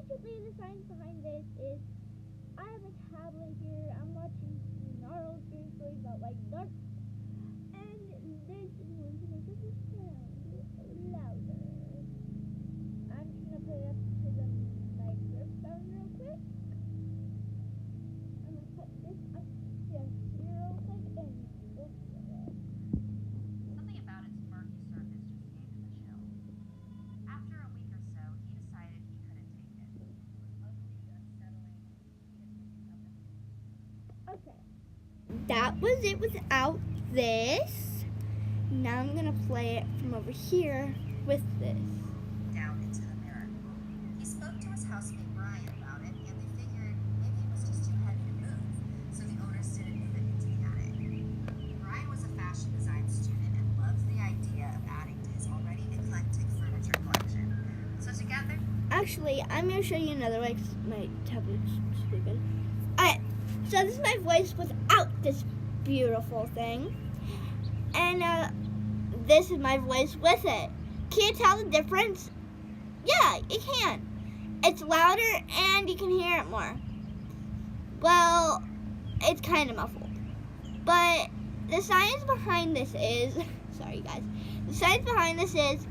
basically, the science behind this is I have a tablet here. I'm watching Gnarl's dream stories about like dark, and this is going to make the sound louder. I'm just gonna put it up to the microphone real quick. I'm gonna put this up to here real quick and we'll feel it. Something about its murky surface just gave him a chill. After a week or so, he decided he couldn't take it. It was ugly, unsettling. Okay. That was it without this. Now I'm gonna play it from over here with this. Down into the mirror. He spoke to his housemate Brian about it, and they figured maybe it was just too heavy to move, so the owners didn't move it into the attic. Brian was a fashion design student and loved the idea of adding to his already eclectic furniture collection. So together, Actually, I'm gonna show you another way because my tablet's stupid. Alright, so this is my voice without this beautiful thing. And this is my voice with it. Can you tell the difference? Yeah, you can. It's louder and you can hear it more. Well, it's kind of muffled. But the science behind this is, sorry guys, the science behind this is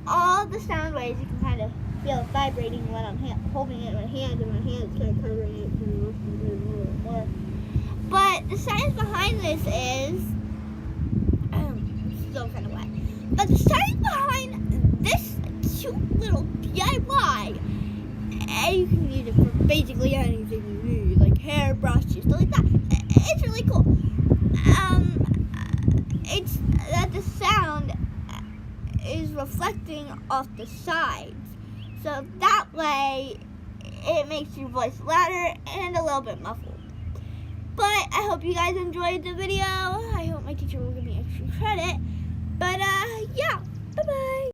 all the sound waves you can kind of feel it vibrating when I'm holding it in my hand, and my hand is kind of covering it a little more. But the science behind this is, still kind of wet. But the science behind this cute little DIY, and you can use it for basically anything you need, like hairbrush, stuff like that. It's really cool. It's that the sound is reflecting off the sides, so that way it makes your voice louder and a little bit muffled. But I hope you guys enjoyed the video. I hope my teacher will give me extra credit. But yeah, bye bye.